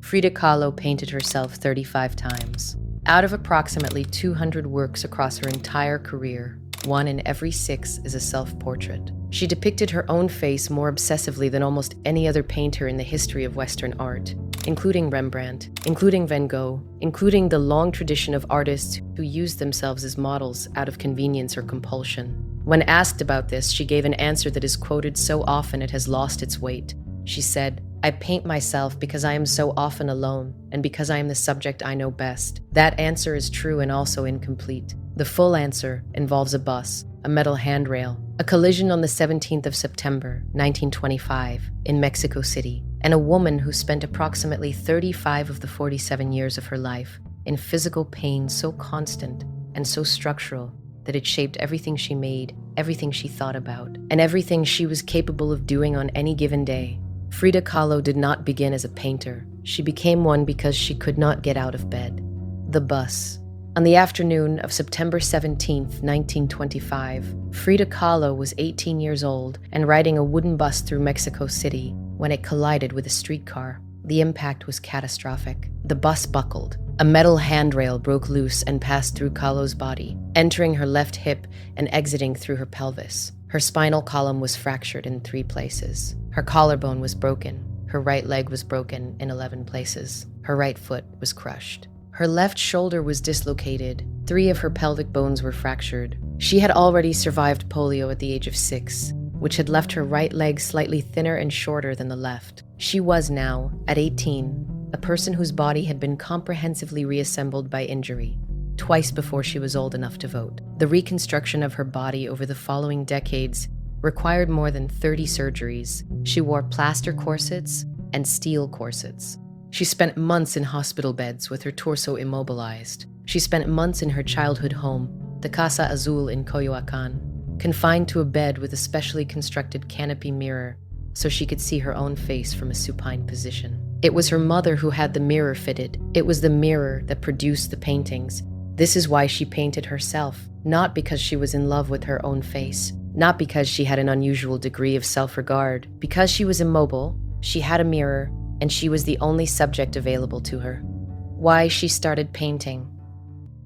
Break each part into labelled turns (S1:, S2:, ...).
S1: Frida Kahlo painted herself 35 times. Out of approximately 200 works across her entire career, 1 in every 6 is a self-portrait. She depicted her own face more obsessively than almost any other painter in the history of Western art, including Rembrandt, including Van Gogh, including the long tradition of artists who used themselves as models out of convenience or compulsion. When asked about this, she gave an answer that is quoted so often it has lost its weight. She said, "I paint myself because I am so often alone, and because I am the subject I know best." That answer is true and also incomplete. The full answer involves a bus, a metal handrail, a collision on the 17th of September, 1925, in Mexico City, and a woman who spent approximately 35 of the 47 years of her life in physical pain so constant and so structural that it shaped everything she made, everything she thought about, and everything she was capable of doing on any given day. Frida Kahlo did not begin as a painter. She became one because she could not get out of bed. The bus. On the afternoon of September 17th, 1925, Frida Kahlo was 18 years old and riding a wooden bus through Mexico City when it collided with a streetcar. The impact was catastrophic. The bus buckled. A metal handrail broke loose and passed through Kahlo's body, entering her left hip and exiting through her pelvis. Her spinal column was fractured in 3 places. Her collarbone was broken. Her right leg was broken in 11 places. Her right foot was crushed. Her left shoulder was dislocated. 3 of her pelvic bones were fractured. She had already survived polio at the age of 6, which had left her right leg slightly thinner and shorter than the left. She was now, at 18, a person whose body had been comprehensively reassembled by injury, twice before she was old enough to vote. The reconstruction of her body over the following decades required more than 30 surgeries. She wore plaster corsets and steel corsets. She spent months in hospital beds with her torso immobilized. She spent months in her childhood home, the Casa Azul in Coyoacan, confined to a bed with a specially constructed canopy mirror so she could see her own face from a supine position. It was her mother who had the mirror fitted. It was the mirror that produced the paintings. This is why she painted herself, not because she was in love with her own face, not because she had an unusual degree of self-regard. Because she was immobile, she had a mirror, and she was the only subject available to her. Why she started painting.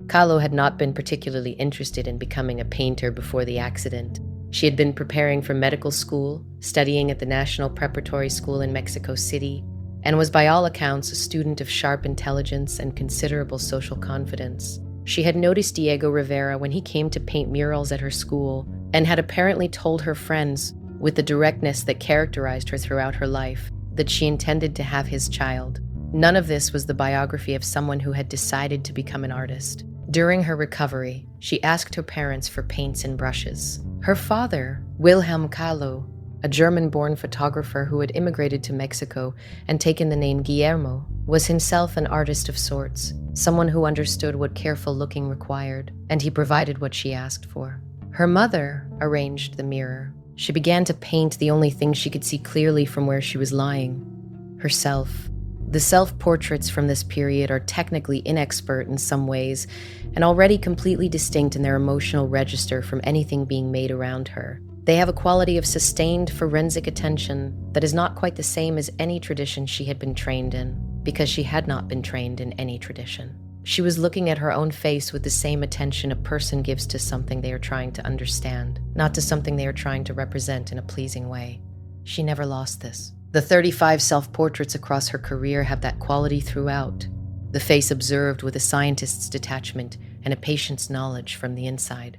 S1: Kahlo had not been particularly interested in becoming a painter before the accident. She had been preparing for medical school, studying at the National Preparatory School in Mexico City, and was by all accounts a student of sharp intelligence and considerable social confidence. She had noticed Diego Rivera when he came to paint murals at her school, and had apparently told her friends, with the directness that characterized her throughout her life, that she intended to have his child. None of this was the biography of someone who had decided to become an artist. During her recovery, she asked her parents for paints and brushes. Her father, Wilhelm Kahlo, a German-born photographer who had immigrated to Mexico and taken the name Guillermo, was himself an artist of sorts, someone who understood what careful looking required, and he provided what she asked for. Her mother arranged the mirror. She began to paint the only thing she could see clearly from where she was lying: herself. The self-portraits from this period are technically inexpert in some ways and already completely distinct in their emotional register from anything being made around her. They have a quality of sustained forensic attention that is not quite the same as any tradition she had been trained in, because she had not been trained in any tradition. She was looking at her own face with the same attention a person gives to something they are trying to understand, not to something they are trying to represent in a pleasing way. She never lost this. The 35 self-portraits across her career have that quality throughout. The face observed with a scientist's detachment and a patient's knowledge from the inside.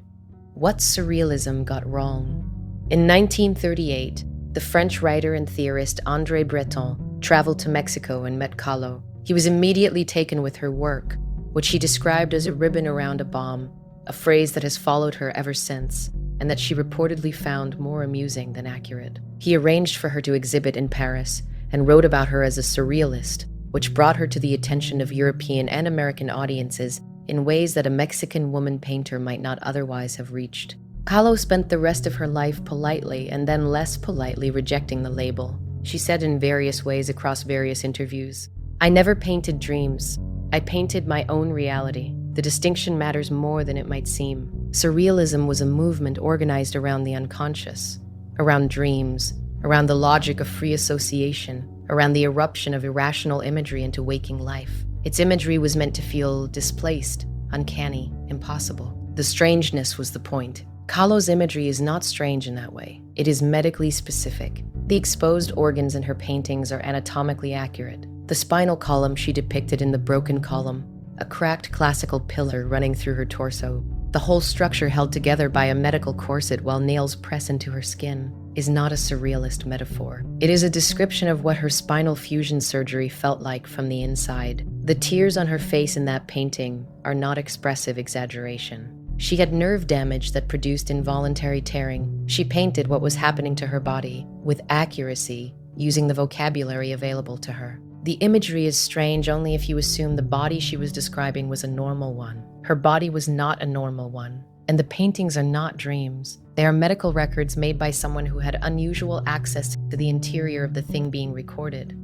S1: What surrealism got wrong? In 1938, the French writer and theorist André Breton traveled to Mexico and met Kahlo. He was immediately taken with her work, which he described as a ribbon around a bomb, a phrase that has followed her ever since, and that she reportedly found more amusing than accurate. He arranged for her to exhibit in Paris and wrote about her as a surrealist, which brought her to the attention of European and American audiences in ways that a Mexican woman painter might not otherwise have reached. Kahlo spent the rest of her life politely and then less politely rejecting the label. She said in various ways across various interviews, "I never painted dreams. I painted my own reality. The distinction matters more than it might seem." Surrealism was a movement organized around the unconscious, around dreams, around the logic of free association, around the eruption of irrational imagery into waking life. Its imagery was meant to feel displaced, uncanny, impossible. The strangeness was the point. Kahlo's imagery is not strange in that way. It is medically specific. The exposed organs in her paintings are anatomically accurate. The spinal column she depicted in the broken column, a cracked classical pillar running through her torso, the whole structure held together by a medical corset while nails press into her skin, is not a surrealist metaphor. It is a description of what her spinal fusion surgery felt like from the inside. The tears on her face in that painting are not expressive exaggeration. She had nerve damage that produced involuntary tearing. She painted what was happening to her body with accuracy, using the vocabulary available to her. The imagery is strange only if you assume the body she was describing was a normal one. Her body was not a normal one, and the paintings are not dreams. They are medical records made by someone who had unusual access to the interior of the thing being recorded.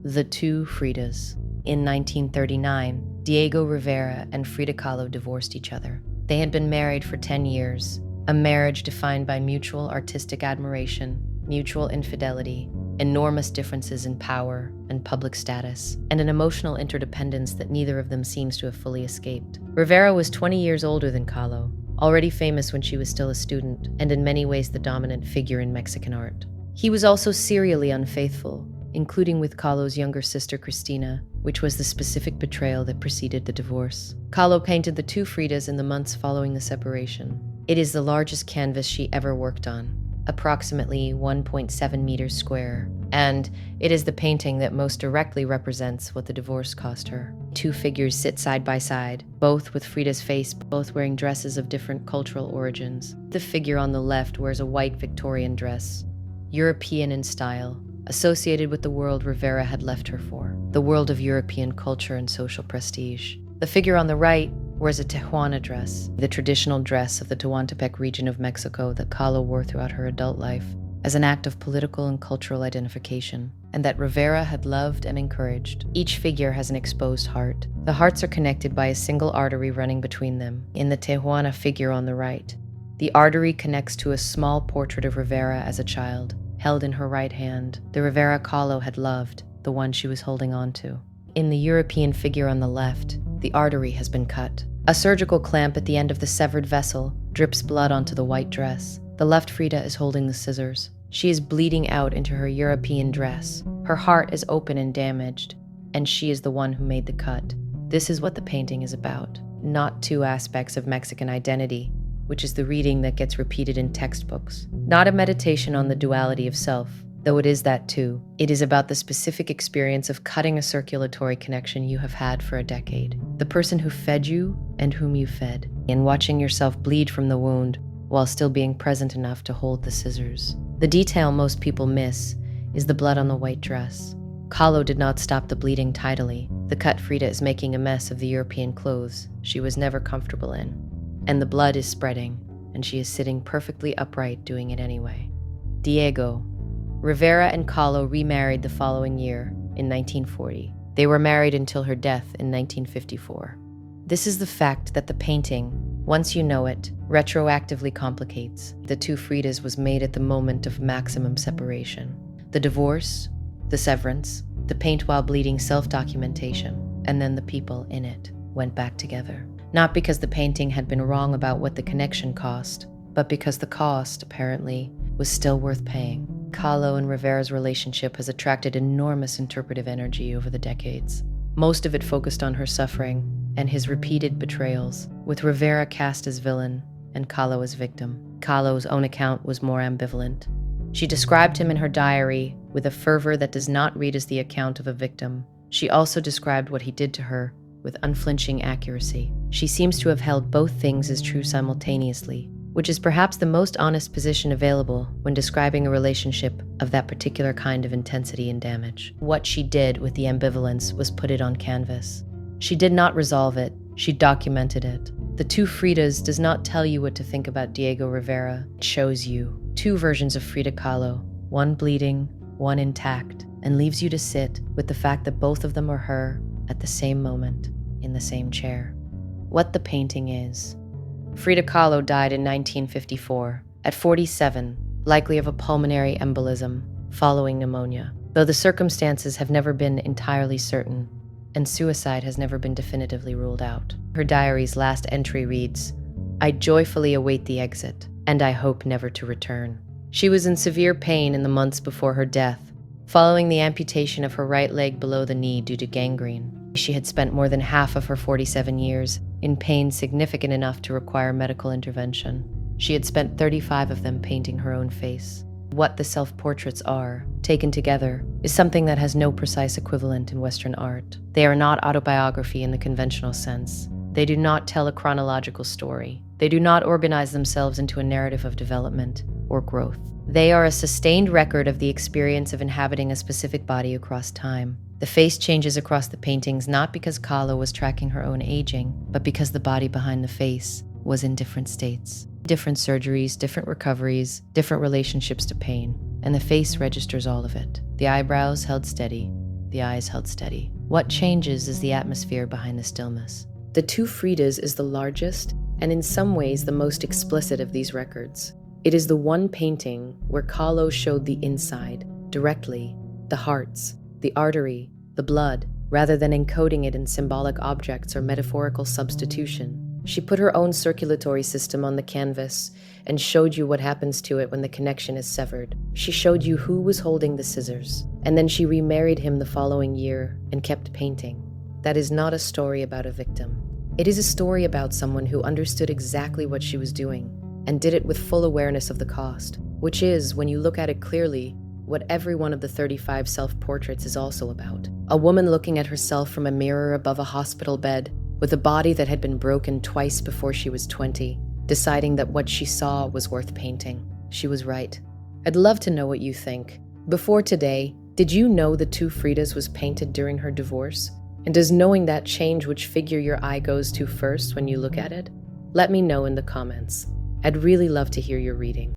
S1: The Two Fridas. In 1939, Diego Rivera and Frida Kahlo divorced each other. They had been married for 10 years, a marriage defined by mutual artistic admiration, mutual infidelity, enormous differences in power and public status, and an emotional interdependence that neither of them seems to have fully escaped. Rivera was 20 years older than Kahlo, already famous when she was still a student, and in many ways the dominant figure in Mexican art. He was also serially unfaithful, including with Kahlo's younger sister Cristina, which was the specific betrayal that preceded the divorce. Kahlo painted the Two Fridas in the months following the separation. It is the largest canvas she ever worked on, approximately 1.7 meters square, and it is the painting that most directly represents what the divorce cost her. Two figures sit side by side, both with Frida's face, both wearing dresses of different cultural origins. The figure on the left wears a white Victorian dress, European in style, associated with the world Rivera had left her for, the world of European culture and social prestige. The figure on the right wears a Tijuana dress, the traditional dress of the Tehuantepec region of Mexico that Kahlo wore throughout her adult life, as an act of political and cultural identification, and that Rivera had loved and encouraged. Each figure has an exposed heart. The hearts are connected by a single artery running between them. In the Tijuana figure on the right, the artery connects to a small portrait of Rivera as a child, held in her right hand, the Rivera Kahlo had loved, the one she was holding on to. In the European figure on the left, the artery has been cut. A surgical clamp at the end of the severed vessel drips blood onto the white dress. The left Frida is holding the scissors. She is bleeding out into her European dress. Her heart is open and damaged, and she is the one who made the cut. This is what the painting is about, not two aspects of Mexican identity, which is the reading that gets repeated in textbooks. Not a meditation on the duality of self, though it is that too. It is about the specific experience of cutting a circulatory connection you have had for a decade. The person who fed you and whom you fed, and watching yourself bleed from the wound while still being present enough to hold the scissors. The detail most people miss is the blood on the white dress. Kahlo did not stop the bleeding tidily. The cut Frida is making a mess of the European clothes she was never comfortable in. And the blood is spreading, and she is sitting perfectly upright doing it anyway. Diego. Rivera and Kahlo remarried the following year, in 1940. They were married until her death in 1954. This is the fact that the painting, once you know it, retroactively complicates. The Two Fridas was made at the moment of maximum separation. The divorce, the severance, the paint while bleeding self-documentation, and then the people in it went back together. Not because the painting had been wrong about what the connection cost, but because the cost, apparently, was still worth paying. Kahlo and Rivera's relationship has attracted enormous interpretive energy over the decades. Most of it focused on her suffering and his repeated betrayals, with Rivera cast as villain and Kahlo as victim. Kahlo's own account was more ambivalent. She described him in her diary with a fervor that does not read as the account of a victim. She also described what he did to her with unflinching accuracy. She seems to have held both things as true simultaneously, which is perhaps the most honest position available when describing a relationship of that particular kind of intensity and damage. What she did with the ambivalence was put it on canvas. She did not resolve it, she documented it. The Two Fridas does not tell you what to think about Diego Rivera. It shows you two versions of Frida Kahlo, one bleeding, one intact, and leaves you to sit with the fact that both of them are her at the same moment, in the same chair. What the painting is. Frida Kahlo died in 1954, at 47, likely of a pulmonary embolism, following pneumonia. though the circumstances have never been entirely certain, and suicide has never been definitively ruled out. Her diary's last entry reads, "I joyfully await the exit, and I hope never to return." She was in severe pain in the months before her death, following the amputation of her right leg below the knee due to gangrene. She had spent more than half of her 47 years in pain significant enough to require medical intervention. She had spent 35 of them painting her own face. What the self-portraits are, taken together, is something that has no precise equivalent in Western art. They are not autobiography in the conventional sense. They do not tell a chronological story. They do not organize themselves into a narrative of development or growth. They are a sustained record of the experience of inhabiting a specific body across time. The face changes across the paintings not because Kahlo was tracking her own aging, but because the body behind the face was in different states. Different surgeries, different recoveries, different relationships to pain, and the face registers all of it. The eyebrows held steady, the eyes held steady. What changes is the atmosphere behind the stillness. The Two Fridas is the largest, and in some ways the most explicit of these records. It is the one painting where Kahlo showed the inside, directly, the hearts, the artery, the blood, rather than encoding it in symbolic objects or metaphorical substitution. She put her own circulatory system on the canvas and showed you what happens to it when the connection is severed. She showed you who was holding the scissors, and then she remarried him the following year and kept painting. That is not a story about a victim. It is a story about someone who understood exactly what she was doing and did it with full awareness of the cost, which is, when you look at it clearly, what every one of the 35 self-portraits is also about. A woman looking at herself from a mirror above a hospital bed, with a body that had been broken twice before she was 20, deciding that what she saw was worth painting. She was right. I'd love to know what you think. Before today, did you know the Two Fridas was painted during her divorce? And does knowing that change which figure your eye goes to first when you look at it? Let me know in the comments. I'd really love to hear your reading.